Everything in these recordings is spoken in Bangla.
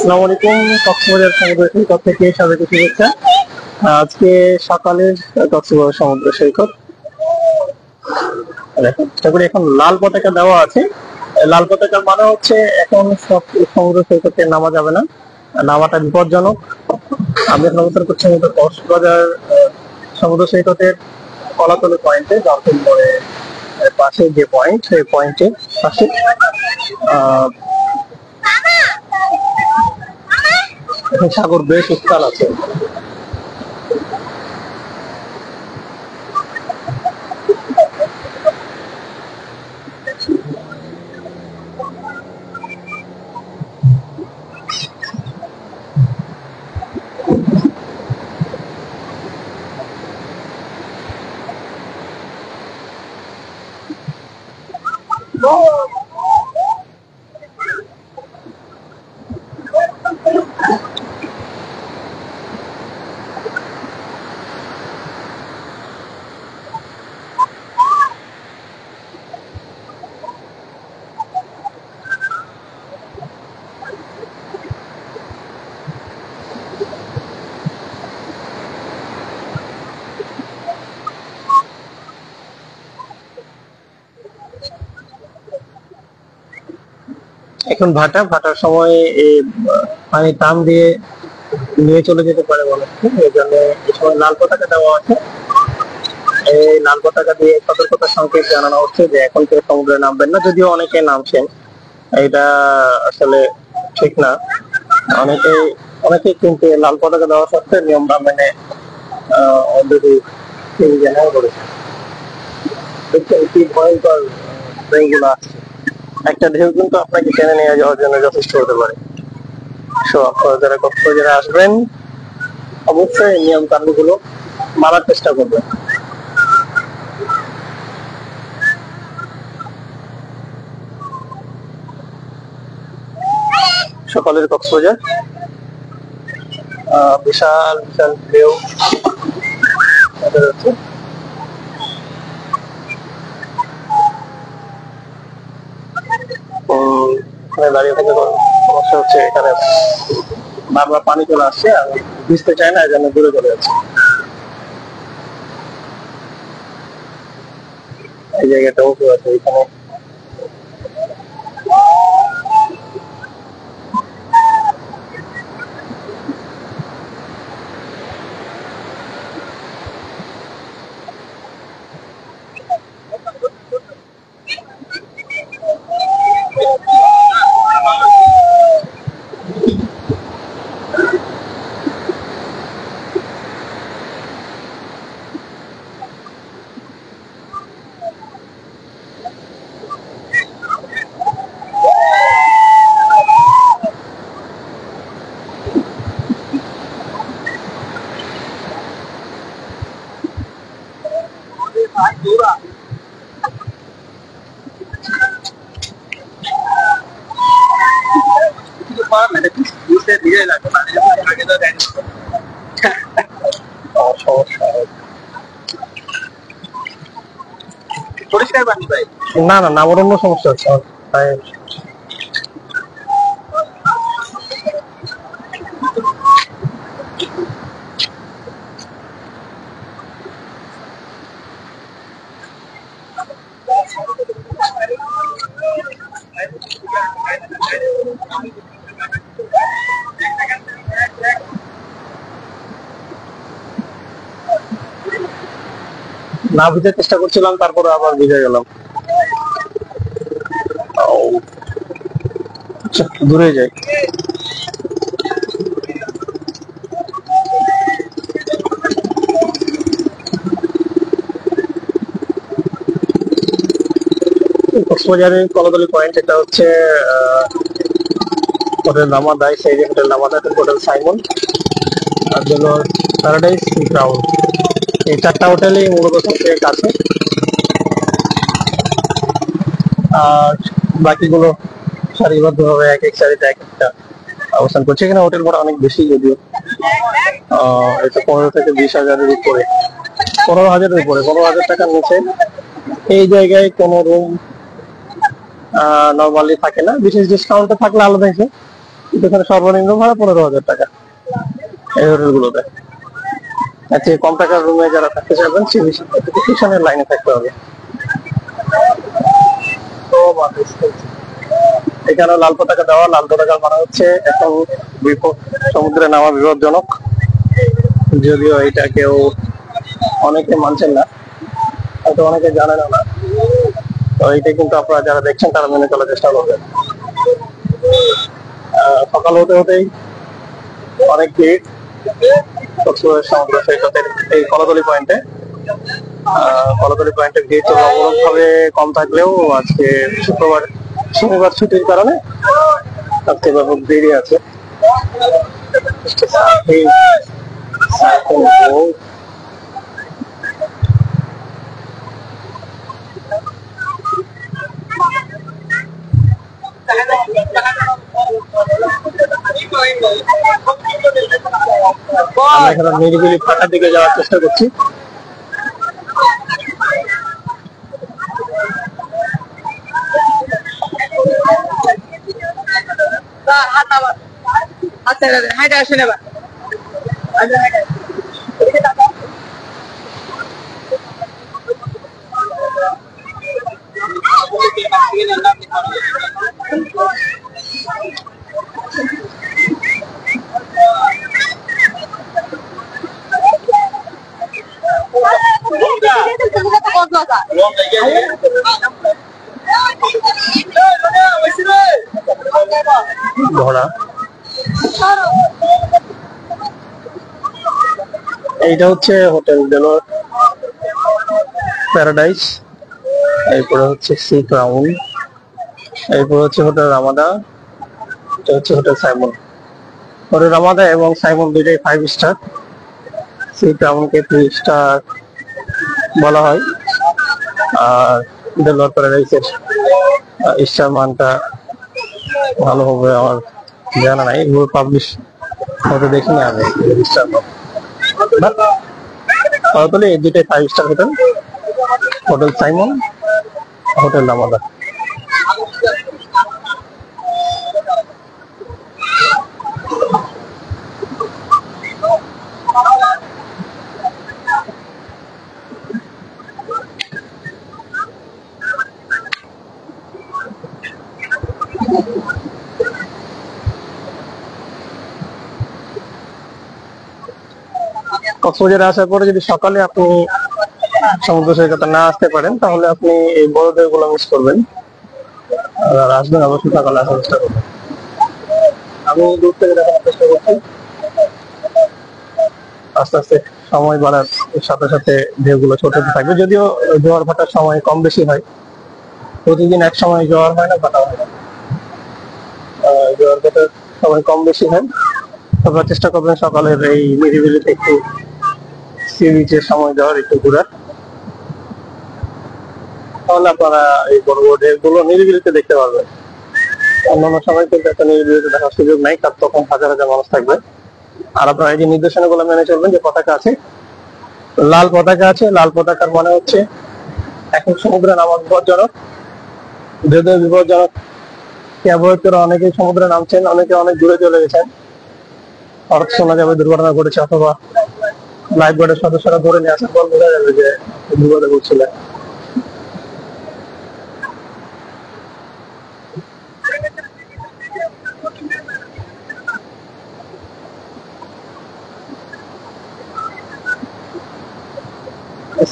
আসসালামু আলাইকুম। কক্সবাজার সমুদ্র সৈকত থেকে সবাইকে শুভেচ্ছা। আজকে সকালের কক্সবাজার সমুদ্র সৈকত দেখুন, চেষ্টা করি। এখন লাল পতাকা দেওয়া আছে। লাল পতাকার মানে হচ্ছে এখন সব সমুদ্র সৈকতে নামা যাবে না, নামাটা বিপজ্জনক। আমি এখন অবস্থান করছি আমাদের কক্সবাজার সমুদ্র সৈকতের কলাতলি পয়েন্টে, ডলফিন মোড়ে পাশে যে পয়েন্ট, সেই পয়েন্টের পাশে এখন সাগর বেশ উত্তাল আছে। এখন ভাটার সময় পানি টান দিয়ে নিয়ে চলে যেতে পারে মনে হচ্ছে, এই জন্য এই সময় লাল পতাকা দেওয়া আছে। এই লাল পতাকা দিয়ে সতর্কতার সংকেত জানানো হচ্ছে যে এখন কেউ সমুদ্রে নামবেন না, যদিও অনেকে নামছেন। এটা আসলে ঠিক না। অনেকে অনেকে কিন্তু লাল পতাকা দেওয়া সত্ত্বেও নিয়মটা মেনে অলরেডি জানাও করেছে। দেখছেন কি ভয়ঙ্কর ঢেউগুলো আসছে। একটা ঢেউ কিন্তু আপনাকে টেনে নিয়ে যাওয়ার জন্য যথেষ্ট হতে পারে। আপনারা যারা কক্সবাজারে আসবেন অবশ্যই নিয়ম কানুন গুলো মানার চেষ্টা করবেন। সকালের কক্সবাজার বিশাল বিশাল ঢেউ দেখা যাচ্ছে। এখানে দাঁড়িয়ে থেকে সমস্যা হচ্ছে, এখানে বারবার পানি চলে আসছে, আর ভিজতে চায় না, এই জন্য দূরে চলে যাচ্ছে। এই জায়গাটা উঁচু আছে, এখানে পরিষ্কার পানি পাই না, না আমার অন্য সমস্যা হচ্ছে। না ভিজার চেষ্টা করছিলাম, তারপরে আবার ভিজে গেলাম। দূরে যাই। কক্সবাজারের কলাতলি পয়েন্ট, এটা হচ্ছে হোটেল নামাদাই, সেই হোটেল নামাদাই, হোটেল সাইমন, আর জন্য প্যারাডাইস ক্রাউন। এই চারটা হোটেলই মূলত সবথেকে কাছে, আর বাকিগুলো সারিবদ্ধভাবে এক এক সারিতে এক একটা অবস্থান করছে। এখানে হোটেল ভাড়া অনেক বেশি, যদিও এটা 15 থেকে 20,000-এর উপরে, 15,000-এর উপরে, 15,000 টাকার নিচে এই জায়গায় কোনো রুম নরমালি থাকে না। বিশেষ ডিসকাউন্টে থাকলে আলাদা হিসেবে, এখানে সর্বনিম্ন ভাড়া 15,000 টাকা এই হোটেলগুলোতে। এর থেকে কম টাকার রুমে যারা থাকতে চাইবেন টিউশনের লাইনে থাকতে হবে। এখানে লাল পতাকা দেওয়া, লাল পতাকার মানে হচ্ছে এখন সমুদ্রে নামা বিপজ্জনক, যদিও এটা কেউ অনেকে মানছেন না, হয়তো অনেকে জানেন না। তো এইটা কিন্তু আপনারা যারা দেখছেন তারা মেনে চলার চেষ্টা করবেন। সকাল হতে হতেই অনেক ভিড় কক্সবাজার সমুদ্র সৈকতের এই কলাতলি পয়েন্টে। কলাতলি পয়েন্টের ভিড় তুলনামূলক ভাবে কম থাকলেও আজকে শুক্রবার শনিবার ছুটির কারণে আজকে ব্যাপক ভিড়ই আছে। আমরা এখানে নিরিবিলি ফাঁকার দিকে যাওয়ার চেষ্টা করছি। ধরা এইটা হচ্ছে হোটেল ডেলোর প্যারাডাইস, এরপরে হচ্ছে সি ক্রাউন, এরপর হচ্ছে হোটেল রামাদা, এটা হচ্ছে হোটেল সাইমন। হোটেল রামাদা এবং সাইমন দুইটাই 5 স্টার, সি ক্রাউনকে 3 স্টার বলা হয়। আর ডেলোর প্যারাডাইসের স্টার মানটা ভালো হবে আমার জানা নাই, এগুলো পাবলিশ হতে দেখিনি আমি স্টার মান। তাহলে এই দুইটাই 5 star hotel, hotel Simon, hotel Ramada. কক্সবাজারে আসার পরে যদি সকালে আপনি সমুদ্র সৈকতে না আসতে পারেন তাহলে আপনি এই বড়দের গুলো মিস করবেন। আর আসবেন অবশ্যই সকালে আসার চেষ্টা করবেন। আমি দূর থেকে দেখানোর চেষ্টা করছি। আস্তে আস্তে সময় বাড়ার সাথে সাথে ঢেউগুলো ছোট থাকবে, যদিও জোয়ার ভাটার সময় কম বেশি হয়, প্রতিদিন এক সময় জোয়ার হয় না, ভাটা হয় না। জোয়ার ভাটার সময় কম বেশি হয়। আপনারা চেষ্টা করবেন সকালের এই নিরিবিলিতে একটু সি বিচের সময় দেওয়ার, একটু ঘোরার, তাহলে আপনারা এই বড় বড় ঢেউগুলো নিরিবিলিতে দেখতে পারবেন। অন্যান্য সময় কিন্তু একটা নিরিবিলিতে দেখার সুযোগ নাই, কারণ তখন হাজার হাজার মানুষ থাকবে। আর আপনারা এই যে নির্দেশনাগুলো মেনে চলবেন, যে পতাকা আছে, লাল পতাকা আছে, লাল পতাকার মানে হচ্ছে এখন সমুদ্রে নামা বিপজ্জনক। যদিও বিপজ্জনক অ্যাভয়েড করে অনেকেই সমুদ্রে নামছেন, অনেকে অনেক দূরে চলে গেছেন, অর্থ শোনা যাবে দুর্ঘটনা ঘটেছে, অথবা লাইফ গার্ডের সদস্যরা ধরে নিয়ে আসার পর বোঝা যাবে যে বিপদে পড়ছিলেন।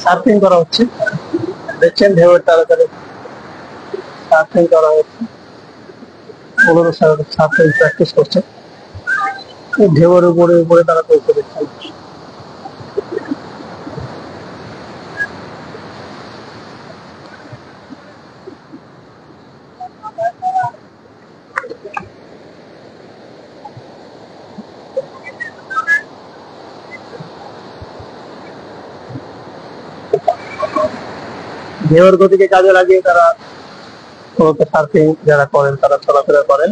সার্ফিং করা হচ্ছে, দেখছেন ঢেউয়ের তাড়াতাড়ি সার্ফিং করা হচ্ছে, সার্ফিং প্র্যাকটিস করছে, ঢেউয়ের উপরে উপরে তারা করতে দেখছেন। ঢেউয়ের গতিকে কাজে লাগিয়ে তারা সার্ফিং যারা করেন তারা চলাফেরা করেন।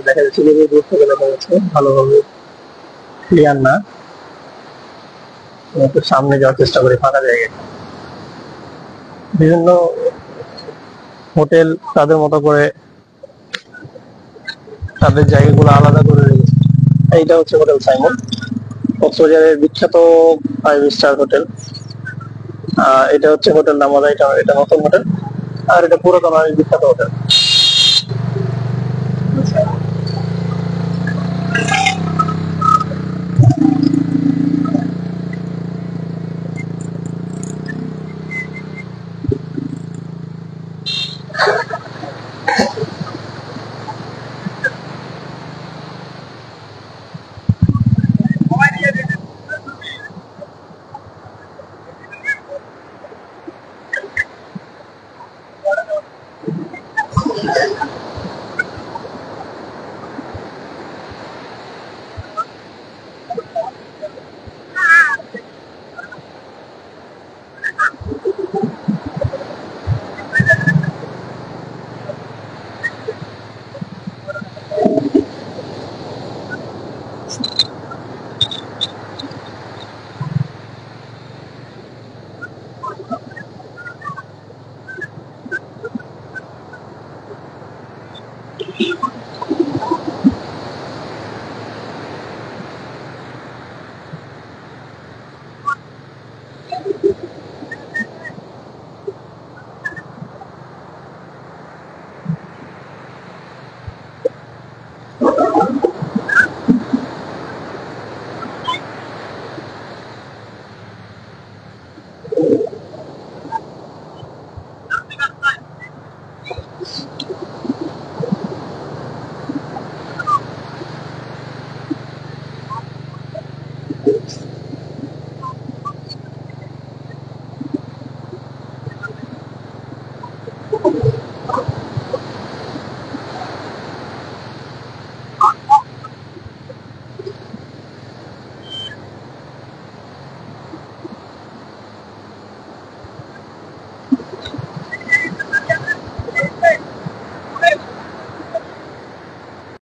দেখা যাচ্ছে দূর থেকে দেখা যাচ্ছে, ভালোভাবে ক্লিয়ার না, একটু সামনে যাওয়ার চেষ্টা করি ফাঁকা জায়গায়। বিভিন্ন হোটেল তাদের মতো করে তাদের জায়গাগুলো আলাদা করে রেখেছে। এইটা হচ্ছে হোটেল সাইমন, কক্সবাজারের বিখ্যাত 5 স্টার হোটেল। এটা হচ্ছে হোটেল নামাদা, এটা নতুন হোটেল, আর এটা পুরাতন অনেক বিখ্যাত হোটেল।